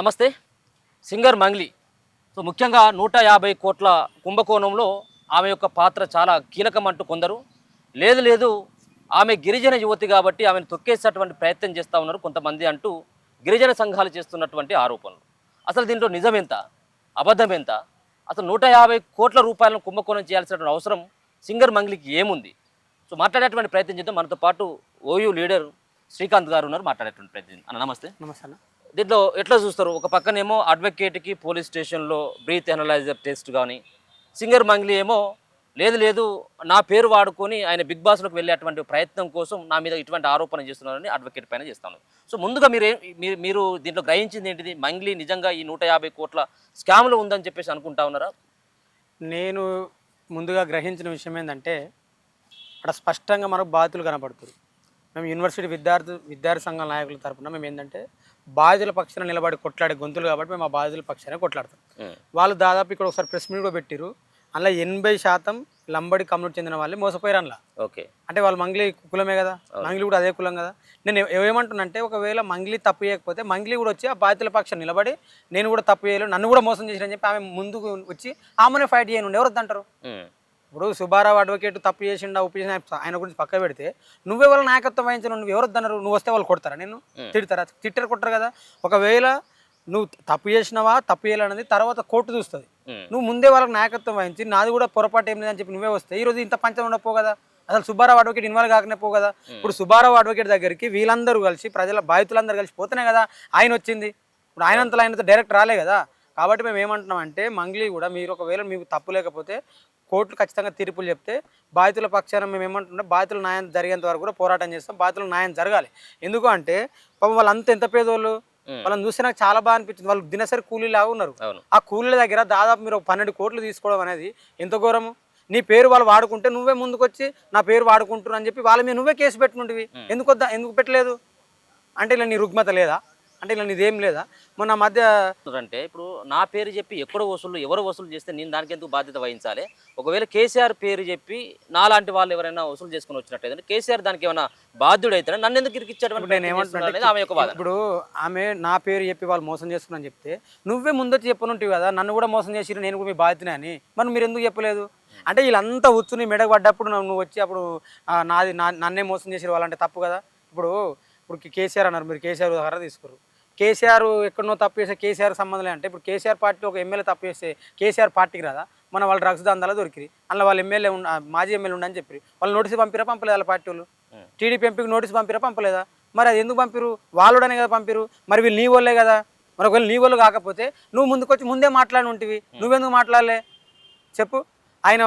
నమస్తే. Singer Mangli. So ముఖ్యంగా 150 కోట్ల కుంభకోణంలో ఆమె యొక్క పాత్ర చాలా కీలకమంటూ కొందరు, లేదు లేదు ఆమె గిరిజన యువతి కాబట్టి ఆమెను తొక్కేసేటువంటి ప్రయత్నం చేస్తూ ఉన్నారు కొంతమంది అంటూ గిరిజన సంఘాలు చేస్తున్నటువంటి ఆరోపణలు. అసలు దీంట్లో నిజమెంత, అబద్ధం ఎంత, అసలు 150 కోట్ల రూపాయలను కుంభకోణం చేయాల్సినటువంటి అవసరం సింగర్ మంగ్లీకి ఏముంది? సో మాట్లాడేటువంటి ప్రయత్నం చేద్దాం. మనతో పాటు ఓయూ లీడర్ శ్రీకాంత్ గారు ఉన్నారు, మాట్లాడేటువంటి ప్రయత్నం. అన్న నమస్తే. నమస్తే అన్న. దీంట్లో ఎట్లా చూస్తారు? ఒక పక్కనేమో అడ్వకేట్కి పోలీస్ స్టేషన్లో బ్రీత్ ఎనలైజర్ టెస్ట్ కానీ, సింగర్ మంగ్లీ ఏమో లేదు లేదు నా పేరు వాడుకొని ఆయన బిగ్ బాస్లోకి వెళ్ళేటువంటి ప్రయత్నం కోసం నా మీద ఇటువంటి ఆరోపణ చేస్తున్నారని అడ్వకేట్ పైన చేస్తాను. సో ముందుగా మీరు దీంట్లో గ్రహించింది ఏంటిది? మంగ్లీ నిజంగా ఈ 150 కోట్ల స్కామ్లో ఉందని చెప్పేసి అనుకుంటా ఉన్నారా? నేను ముందుగా గ్రహించిన విషయం ఏంటంటే, అక్కడ స్పష్టంగా మనకు బాధితులు కనపడుతుంది. మేము యూనివర్సిటీ విద్యార్థి సంఘం నాయకుల తరపున మేము ఏంటంటే బాధితుల పక్షాన నిలబడి కొట్లాడే గొంతులు కాబట్టి మేము ఆ బాధితుల పక్షానే కొట్లాడతాం. వాళ్ళు దాదాపు ఇక్కడ ఒకసారి ప్రెస్ మీట్ కూడా పెట్టిరు. అందులో 80% లంబడి కమ్యూనిటీ చెందిన వాళ్ళే మోసపోయారు. అందులో ఓకే అంటే వాళ్ళు మంగ్లీ కులమే కదా, మంగ్లీ కూడా అదే కులం కదా. నేను ఏమంటున్నంటే, ఒకవేళ మంగ్లీ తప్పు చేయకపోతే మంగ్లీ కూడా వచ్చి ఆ బాధితుల పక్షం నిలబడి నేను కూడా తప్పు చేయలేదు, నన్ను కూడా మోసం చేసిరని చెప్పి ఆమె ముందుకు వచ్చి ఆమెనే ఫైట్ చేయనుండి ఎవరు వద్దంటారు? ఇప్పుడు సుబ్బారావు అడ్వకేట్ తప్పు చేసిండా ఒప్పించిన ఆయన గురించి పక్క పెడితే నువ్వే వాళ్ళ నాయకత్వం వహించిన నువ్వు ఎవరు వద్దన్నారు? నువ్వు వస్తే వాళ్ళు కొడతారా? నేను తిడతారా? తిట్టరు కొట్టరు కదా. ఒకవేళ నువ్వు తప్పు చేసినావా తప్పు చేయాలనేది తర్వాత కోర్టు చూస్తుంది. నువ్వు ముందే వాళ్ళకి నాయకత్వం వహించి నాది కూడా పొరపాటు ఏం లేదని చెప్పి నువ్వే వస్తే ఈరోజు ఇంత పంచం ఉండపో కదా. అసలు సుబ్బారావు అడ్వకేట్ ఇన్వాల్వ్ కాకనే పో కదా. ఇప్పుడు సుబ్బారావు అడ్వకేట్ దగ్గరికి వీళ్ళందరూ కలిసి బాధితులందరూ కలిసి పోతేనే కదా ఆయన వచ్చింది. ఇప్పుడు ఆయనంతా డైరెక్ట్ రాలే కదా. కాబట్టి మేము ఏమంటున్నామంటే, మంగ్లీ కూడా మీరు ఒకవేళ మీకు తప్పు లేకపోతే కోర్టులు ఖచ్చితంగా తీర్పులు చెప్తే బాధితుల పక్షాన మేము ఏమంటున్నాం, బాధితుల న్యాయం జరిగేంత వరకు కూడా పోరాటం చేస్తాం. బాధితుల న్యాయం జరగాలి. ఎందుకు అంటే పాపం వాళ్ళంతా ఎంత పేదోళ్ళు, వాళ్ళని చూస్తే నాకు చాలా బాగా అనిపించింది. వాళ్ళు దినసరి కూలీలాగా ఉన్నారు. ఆ కూలీల దగ్గర దాదాపు మీరు 12 కోట్లు తీసుకోవడం అనేది ఎంత ఘోరము. నీ పేరు వాళ్ళు వాడుకుంటే నువ్వే ముందుకొచ్చి నా పేరు వాడుకుంటున్నా అని చెప్పి వాళ్ళ మీద నువ్వే కేసు పెట్టుకుంటువి. ఎందుకు పెట్టలేదు అంటే ఇలా నీ రుగ్మత లేదా అంటే ఇలా నీదేం లేదా? మొన్న మధ్య అంటే ఇప్పుడు నా పేరు చెప్పి ఎవరు వసూలు చేస్తే నేను దానికి ఎందుకు బాధ్యత వహించాలి? ఒకవేళ కేసీఆర్ పేరు చెప్పి నాలాంటి వాళ్ళు ఎవరైనా వసూలు చేసుకుని వచ్చినట్టయితే కేసీఆర్ దానికి ఏమైనా బాధ్యుడు అయితే నన్ను ఎందుకు ఇరికిచ్చాడు? నేను ఏమంటున్నా, ఆమె యొక్క బాధ. ఇప్పుడు ఆమె నా పేరు చెప్పి వాళ్ళు మోసం చేసుకుని చెప్తే నువ్వే ముందొచ్చి చెప్పనుంటివి కదా, నన్ను కూడా మోసం చేసి నేను కూడా మీ బాధ్యతనే అని. మరి మీరు ఎందుకు చెప్పలేదు? అంటే వీళ్ళంతా ఉచ్చుని మెడకు పడ్డప్పుడు నువ్వు వచ్చి అప్పుడు నన్నే మోసం చేసి వాళ్ళంటే తప్పు కదా. ఇప్పుడు కేసీఆర్ అన్నారు, మీరు కేసీఆర్ ఉదాహరణ తీసుకురు. కేసీఆర్ ఎక్కడనో తప్పు చేస్తే కేసీఆర్ సంబంధం అంటే ఇప్పుడు కేసీఆర్ పార్టీ ఒక ఎమ్మెల్యే తప్పు చేస్తే కేసీఆర్ పార్టీకి రాదా? మన వాళ్ళు డ్రగ్స్ దందాలో దొరికిరి, అందులో వాళ్ళు మాజీ ఎమ్మెల్యే ఉండని చెప్పి వాళ్ళు నోటీసు పంపిరా పంపలేదు? వాళ్ళ పార్టీ వాళ్ళు టీడీపీ ఎంపీకి నోటీసు పంపిరా పంపలేదా? మరి అది ఎందుకు పంపిరు? వాళ్ళుడనే కదా పంపిరు. మరి వీళ్ళు నీ వాళ్ళే కదా. మరి ఒకవేళ నీ వాళ్ళు కాకపోతే నువ్వు ముందుకొచ్చి ముందే మాట్లాడి ఉంటివి, నువ్వెందుకు మాట్లాడలే చెప్పు? ఆయన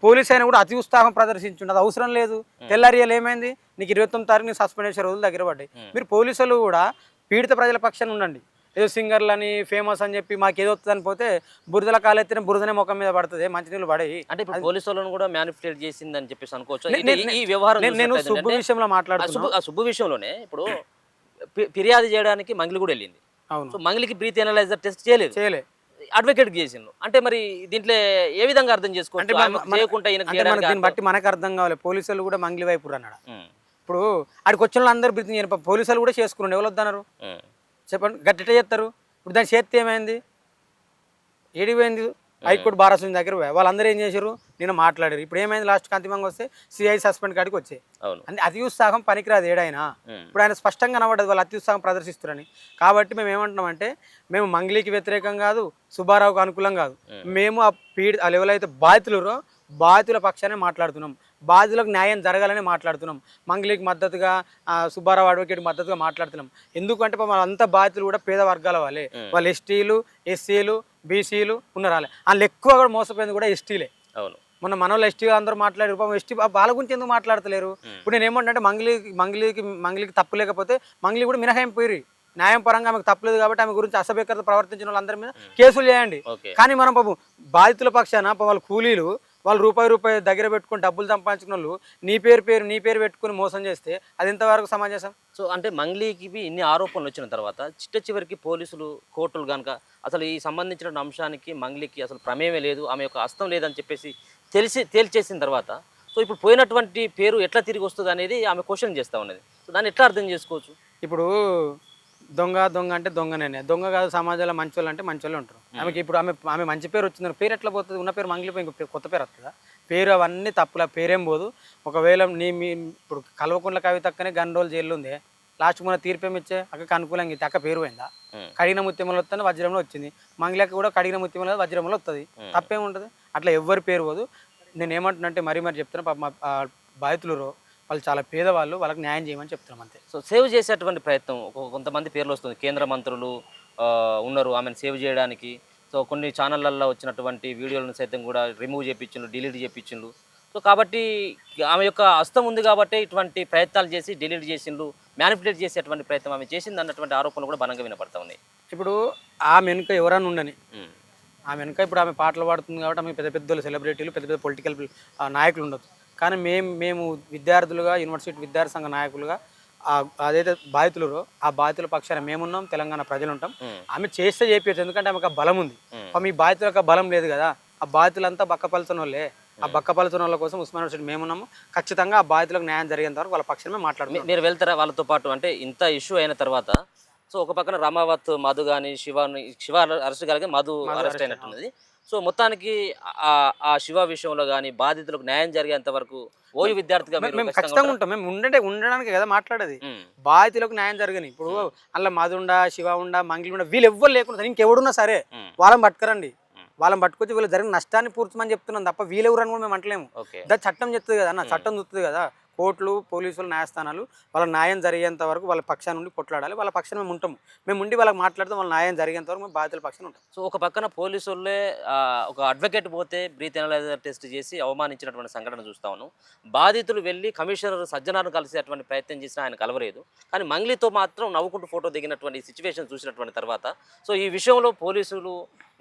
పోలీస్ అయినా కూడా అతి ఉత్సాహం ప్రదర్శించుండు, అది అవసరం లేదు. తెల్లారియాలు ఏమైంది? నీకు 29వ తారీఖు సస్పెండ్ చేసే రోజులు దగ్గర పడ్డాయి. మీరు పోలీసులు కూడా పీడిత ప్రజల పక్షాన ఉండండి. ఏదో సింగర్లని ఫేమస్ అని చెప్పి మాకు ఏదో వస్తుందని పోతే బురదల కాలెత్తిన బురదనే ముఖం మీద పడుతుంది, మంచినీళ్ళు పడాయి. అంటే ఇప్పుడు పోలీసు వాళ్ళని కూడా మ్యానిపులేట్ చేసిందని చెప్పేసి అనుకోవచ్చు. ఈ వ్యవహారం నేను సుబ్బు విషయంలో మాట్లాడుతున్నా. సుబ్బు విషయంలోనే ఇప్పుడు ఫిర్యాదు చేయడానికి మంగ్లీ కూడా వెళ్ళింది. అవును, మంగ్లీకి బ్రీత్ ఎనలైజర్ టెస్ట్ చేయలేదు, అడ్వకేట్ చేసిండు. అంటే మరి దీంట్లో ఏ విధంగా అర్థం చేసుకోవచ్చు? దీన్ని బట్టి మనకు అర్థం కావాలి. పోలీసులు కూడా మంగ్లీ వైపు అన్నాడు. ఇప్పుడు ఆడికి వచ్చిన వాళ్ళు అందరూ బ్రీతింగ్ చేయను, పోలీసులు కూడా చేసుకున్నాడు. ఎవరు వద్దన్నారు చెప్పండి? గట్టిట చేస్తారు. ఇప్పుడు దాని చేతి ఏమైంది? ఏడిపోయింది? హైకోర్టు బారాసం దగ్గర వాళ్ళందరూ ఏం చేశారు? నేను మాట్లాడారు. ఇప్పుడు ఏమైంది? లాస్ట్కి అంతిమంగా వస్తే సిఐ సస్పెండ్ కాడికి వచ్చాయి. అంటే అతి ఉత్సాహం పనికిరాదు ఏడైనా. ఇప్పుడు ఆయన స్పష్టంగా కనబడ్డది వాళ్ళు అతి ఉత్సాహం ప్రదర్శిస్తారని. కాబట్టి మేము ఏమంటున్నామంటే, మేము మంగ్లీకి వ్యతిరేకం కాదు, సుబ్బారావుకు అనుకూలం కాదు. మేము ఆ లెవెల్ అయితే బాధితుల పక్షానే మాట్లాడుతున్నాం, బాధితులకు న్యాయం జరగాలని మాట్లాడుతున్నాం. మంగ్లీకి మద్దతుగా, సుబ్బారావు అడ్వకేట్ మద్దతుగా మాట్లాడుతున్నాం. ఎందుకంటే వాళ్ళంతా బాధితులు కూడా పేద వర్గాల వాళ్ళే. వాళ్ళు ఎస్టీలు, ఎస్సీలు, బీసీలు ఉన్నారు. వాళ్ళు ఎక్కువ కూడా మోసపోయింది కూడా ఎస్టీలే. అవును, మొన్న మన వాళ్ళు ఎస్టీ అందరూ మాట్లాడారు. ఎస్టీ వాళ్ళ గురించి ఎందుకు మాట్లాడతలేరు? ఇప్పుడు నేను ఏమంటే, మంగ్లీకి తప్పు లేకపోతే మంగ్లీ కూడా మినహాయింపోయి న్యాయం పరంగా ఆమెకు తప్పలేదు కాబట్టి ఆమె గురించి అసభ్యకరత ప్రవర్తించిన వాళ్ళందరి మీద కేసులు చేయండి. కానీ మనం బాధితుల పక్షాన వాళ్ళ కూలీలు వాళ్ళు రూపాయి దగ్గర పెట్టుకుని డబ్బులు సంపాదించుకున్న వాళ్ళు నీ పేరు పెట్టుకుని మోసం చేస్తే అది ఎంతవరకు సమాజం? సో అంటే మంగ్లీకి ఇన్ని ఆరోపణలు వచ్చిన తర్వాత చివరికి పోలీసులు, కోర్టులు కనుక అసలు ఈ సంబంధించిన అంశానికి మంగ్లీకి అసలు ప్రమేయమే లేదు, ఆమె యొక్క హస్తం లేదని చెప్పేసి తేల్చేసిన తర్వాత సో ఇప్పుడు పోయినటువంటి పేరు ఎట్లా తిరిగి వస్తుంది అనేది ఆమె క్వశ్చన్ చేస్తూ ఉన్నది. సో దాన్ని ఎట్లా అర్థం చేసుకోవచ్చు? ఇప్పుడు దొంగ దొంగ అంటే దొంగనే, దొంగ కాదు సమాజంలో మంచి వాళ్ళు అంటే మంచి వాళ్ళు ఉంటారు. ఆమెకి ఇప్పుడు ఆమె మంచి పేరు వచ్చింది, పేరు ఎట్లా పోతుంది? ఉన్న పేరు మంగిలిపోయి ఇంకో కొత్త పేరు వస్తుందా? పేరు అవన్నీ తప్పుల పేరేం పోదు. ఒకవేళ ఇప్పుడు కల్వకుంట్ల కవితక్కనే గన్ని రోజులు జైలు ఉంది, లాస్ట్ మొన్న తీర్పేమి ఇచ్చే అక్కడికి అనుకూలంగా ఇస్తే అక్క పేరు పోయిందా? కడిగిన ముత్యములు వస్తుంది వజ్రంలో వచ్చింది, మంగిలక్క కూడా కడిగిన ముత్యములు వజ్రంలో వస్తుంది, తప్పేముంటుంది? అట్లా ఎవ్వరి పేరు పోదు. నేను ఏమంటున్నంటే మరీ చెప్తున్నా, పాప మా బాధితులు వాళ్ళు చాలా పేదవాళ్ళు, వాళ్ళకి న్యాయం చేయమని చెప్తున్నాం అంతే. సో సేవ్ చేసేటువంటి ప్రయత్నం కొంతమంది పేర్లు వస్తుంది, కేంద్ర మంత్రులు ఉన్నారు ఆమెను సేవ్ చేయడానికి. సో కొన్ని ఛానళ్ళల్లో వచ్చినటువంటి వీడియోలను సైతం కూడా రిమూవ్ చేయించిండ్రు, డిలీట్ చేయించిండ్రు. సో కాబట్టి ఆమె యొక్క హస్తం ఉంది కాబట్టి ఇటువంటి ప్రయత్నాలు చేసి డిలీట్ చేసిండ్రు, మ్యానిపులేట్ చేసేటువంటి ప్రయత్నం ఆమె చేసింది అన్నటువంటి ఆరోపణలు కూడా బలంగా వినపడతా ఉన్నాయి. ఇప్పుడు ఆమె వెనుక ఎవరన్నా ఉండని, ఆమె వెనుక ఇప్పుడు ఆమె పాటలు పాడుతుంది కాబట్టి ఆమె పెద్ద పెద్ద సెలబ్రిటీలు, పెద్ద పెద్ద పొలిటికల్ నాయకులు ఉండొచ్చు. కానీ మేము విద్యార్థులుగా, యూనివర్సిటీ విద్యార్థి సంఘ నాయకులుగా అదైతే బాధితులు ఆ బాధితుల పక్షాన మేమున్నాం, తెలంగాణ ప్రజలు ఉంటాం. ఆమె చేస్తే చేయవచ్చు, ఎందుకంటే ఆమెకు బలం ఉంది. మీ బాధితులకు బలం లేదు కదా, ఆ బాధితులంతా బక్కపలుతున్న వాళ్ళే. ఆ బక్కపలుతున్న వాళ్ళ కోసం ఉస్మాన్ యూనివర్సిటీ మేమున్నాము. ఖచ్చితంగా ఆ బాధితులకు న్యాయం జరిగేంత వరకు వాళ్ళ పక్షమే మాట్లాడుతున్నాం. మీరు వెళ్తారా వాళ్ళతో పాటు? అంటే ఇంత ఇష్యూ అయిన తర్వాత సో ఒక పక్కన రామావత్ మధు కానీ శివ అరెస్ట్ కలిగి మధు అరెస్ట్ అయినట్టున్నది. సో మొత్తానికి ఆ శివ విషయంలో కానీ బాధితులకు న్యాయం జరిగేంత వరకు ఓయూ విద్యార్థిగా మేము ఖచ్చితంగా ఉంటాం. మేము ఉండడానికి కదా మాట్లాడేది. బాధితులకు న్యాయం జరగని ఇప్పుడు అలా మధుండా, శివ ఉండా, మంగిలి ఉండా, వీళ్ళు ఎవ్వరు లేకుండా ఇంకెవడున్నా సరే వాళ్ళని పట్టుకరండి, వాళ్ళని పట్టుకొచ్చి వీళ్ళు జరిగిన నష్టాన్ని పూర్చమని చెప్తున్నాం తప్ప వీళ్ళెవరు అని కూడా మేము అంటలేము. దాని చట్టం చెప్తుంది కదా అన్న, చట్టం చూస్తుంది కదా. కోర్టులు, పోలీసులు, న్యాయస్థానాలు వాళ్ళ న్యాయం జరిగేంత వరకు వాళ్ళ పక్షాన నుండి కొట్లాడాలి. వాళ్ళ పక్షాన మేము ఉంటాము. మేము ఉండి వాళ్ళకి మాట్లాడితే వాళ్ళ న్యాయం జరిగేంత వరకు మేము బాధితుల పక్షాన ఉంటాం. సో ఒక పక్కన పోలీసులే ఒక అడ్వకేట్ పోతే బ్రీత్ ఎనలైజర్ టెస్ట్ చేసి అవమానించినటువంటి సంఘటన చూస్తా ఉన్నాం. బాధితులు వెళ్ళి కమిషనర్ సజ్జనార్ను కలిసేటువంటి ప్రయత్నం చేసినా ఆయన కలవలేదు. కానీ మంగ్లీతో మాత్రం నవ్వుకుంటూ ఫోటో దిగినటువంటి సిచ్యువేషన్ చూసినటువంటి తర్వాత సో ఈ విషయంలో పోలీసులు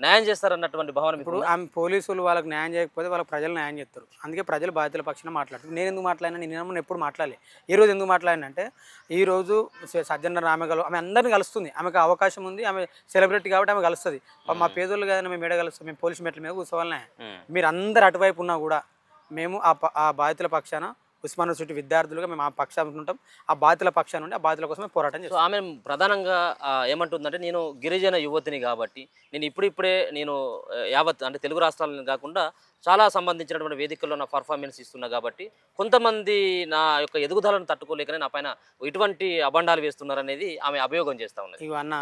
న్యాయం చేస్తారన్నటువంటి భావన. ఇప్పుడు ఆమె పోలీసులు వాళ్ళకి న్యాయం చేయకపోతే వాళ్ళకి ప్రజలు న్యాయం చేస్తారు. అందుకే ప్రజలు బాధితుల పక్షాన మాట్లాడుతారు. నేను ఎందుకు మాట్లాడినా, నేను ఎప్పుడు మాట్లాడలే. ఈరోజు ఎందుకు మాట్లాడినంటే ఈరోజు సజ్జన ఆమె ఆమె అందరిని కలుస్తుంది. ఆమెకు అవకాశం ఉంది, ఆమె సెలబ్రిటీ కాబట్టి ఆమె కలుస్తుంది. మా పేదోళ్ళు కదా మేము మేడ కలుస్తాం, మేము పోలీసు మెట్ల మీద కూర్చోవాలనే. మీరు అందరు అటువైపు ఉన్నా కూడా మేము ఆ బాధితుల పక్షాన ఉస్మాన్ యూనివర్సిటీ విద్యార్థులుగా మేము ఆ పక్షాన ఉంటాం. ఆ బాధితుల పక్షాన ఉండి ఆ బాధితుల కోసమే పోరాటం చేస్తాం. ఆమె ప్రధానంగా ఏమంటుందంటే, నేను గిరిజన యువతిని కాబట్టి నేను ఇప్పుడిప్పుడే యావత్ అంటే తెలుగు రాష్ట్రాలను కాకుండా చాలా సంబంధించినటువంటి వేదికల్లో నా పర్ఫార్మెన్స్ ఇస్తున్నా కాబట్టి కొంతమంది నా యొక్క ఎదుగుదలను తట్టుకోలేకనే నా పైన ఇటువంటి అబండాలు వేస్తున్నారనేది ఆమె అభియోగం చేస్తూ ఉన్నది. ఇవన్న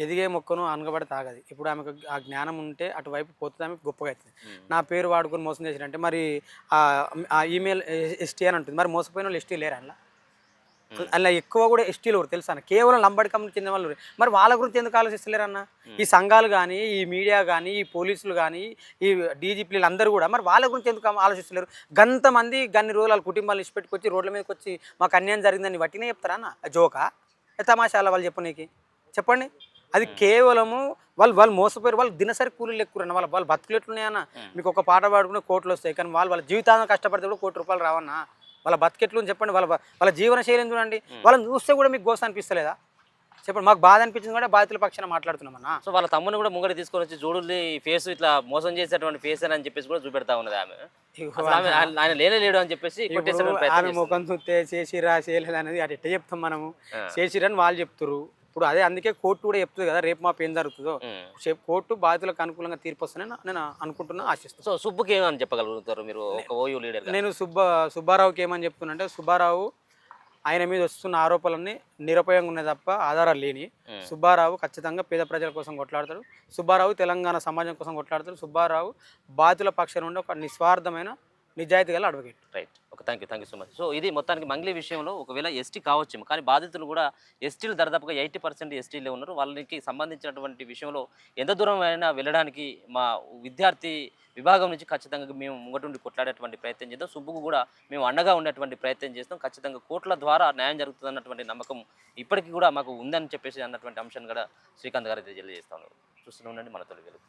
ఎదిగే మొక్కను అనగబడి తాగది. ఇప్పుడు ఆమెకు ఆ జ్ఞానం ఉంటే అటువైపు పోతుంది, ఆమె గొప్పగా అవుతుంది. నా పేరు వాడుకొని మోసం చేసినంటే మరి ఆ ఈమెయిల్ ఎస్టీ అని ఉంటుంది. మరి మోసపోయిన వాళ్ళు ఎస్టీ లేరు అలా ఎక్కువ కూడా ఎస్టీలు ఎవరు తెలుసా అన్న, కేవలం లంబడి కమ్యూనిటీ చెందిన వాళ్ళు. మరి వాళ్ళ గురించి ఎందుకు ఆలోచిస్తలేరు అన్న? ఈ సంఘాలు కానీ, ఈ మీడియా కానీ, ఈ పోలీసులు కానీ, ఈ డీజీపీలు అందరూ కూడా మరి వాళ్ళ గురించి ఎందుకు ఆలోచిస్తలేరు? గంతమంది గన్ని రోజులు వాళ్ళ కుటుంబాలు ఇచ్చిపెట్టుకొచ్చి రోడ్ల మీదకి వచ్చి మాకు అన్యాయం జరిగిందని వట్టినే చెప్తారా అన్న? జోకా తమాషాల వాళ్ళు చెప్పనీకి? చెప్పండి. అది కేవలము వాళ్ళు మోసపోయారు. వాళ్ళు దినసరి కూలీలు ఎక్కువరన్న, వాళ్ళు బతుకులు ఎట్లున్నాయన్న. మీకు ఒక పాట పాడుకునే కోట్లు వస్తాయి, కానీ వాళ్ళ జీవితాన్ని కష్టపడితే కూడా ₹1 రావన్నా. వాళ్ళ బతికెట్లు అని చెప్పండి, వాళ్ళ జీవన శైలిని చూడండి. వాళ్ళని చూస్తే కూడా మీకు గోస అనిపిస్తలేదా? చెప్పండి. మాకు బాధ అనిపించింది కూడా బాధితుల పక్షాన మాట్లాడుతున్నామన్నా. సో వాళ్ళ తమ్ముని కూడా ముంగడి తీసుకొని వచ్చి చూడుల్లి ఫేస్ ఇట్లా మోసం చేసేటువంటి ఫేస్ అని చెప్పేసి కూడా చూపెడతా ఉన్నది ఆమె. ఆయన లేడు అని చెప్పేసి ఆమె ముఖం చూస్తే చేసిరా చేయలేదు అనేది అటు ఎట్ట చెప్తాం మనము? చేసిరని వాళ్ళు చెప్తారు. ఇప్పుడు అదే అందుకే కోర్టు కూడా చెప్తుంది కదా రేపు మాపు ఏం జరుగుతుందో. కోర్టు బాధితులకు అనుకూలంగా తీర్పు వస్తుందని నేను అనుకుంటున్నా, ఆశిస్తాను. సో సుబ్బుకి ఏమని చెప్పగలుగుతారు మీరు ఒక ఓయూ లీడర్? నేను సుబ్బారావుకి ఏమని చెప్తున్నా, సుబ్బారావు ఆయన మీద వస్తున్న ఆరోపణలన్నీ నిరపయంగా ఉన్నాయి తప్ప ఆధారాలు లేని. సుబ్బారావు ఖచ్చితంగా పేద ప్రజల కోసం కొట్లాడతాడు. సుబ్బారావు తెలంగాణ సమాజం కోసం కొట్లాడతాడు. సుబ్బారావు బాధితుల పక్షాన ఉండే ఒక నిస్వార్థమైన నిజాయితీ గల advocate. Right. Okay, thank you so much. So ఇది మొత్తానికి మంగ్లీ విషయంలో ఒకవేళ ఎస్టీ కావచ్చు, కానీ బాధితులు కూడా ఎస్టీలు దాదాపుగా 80% ఎస్టీలే ఉన్నారు. వాళ్ళకి సంబంధించినటువంటి విషయంలో ఎంత దూరం అయినా వెళ్ళడానికి మా విద్యార్థి విభాగం నుంచి ఖచ్చితంగా మేము ముంగటుండి కొట్లాడేటువంటి ప్రయత్నం చేద్దాం. సుబ్బుకు కూడా మేము అండగా ఉండేటువంటి ప్రయత్నం చేస్తాం. ఖచ్చితంగా కోర్టుల ద్వారా న్యాయం జరుగుతుంది అన్నటువంటి నమ్మకం ఇప్పటికీ కూడా మాకు ఉందని చెప్పేసి అన్నటువంటి అంశాన్ని కూడా శ్రీకాంత్ గారు తెలియజేస్తాను. చూస్తూనే ఉండండి మన తొలి వెలుగు.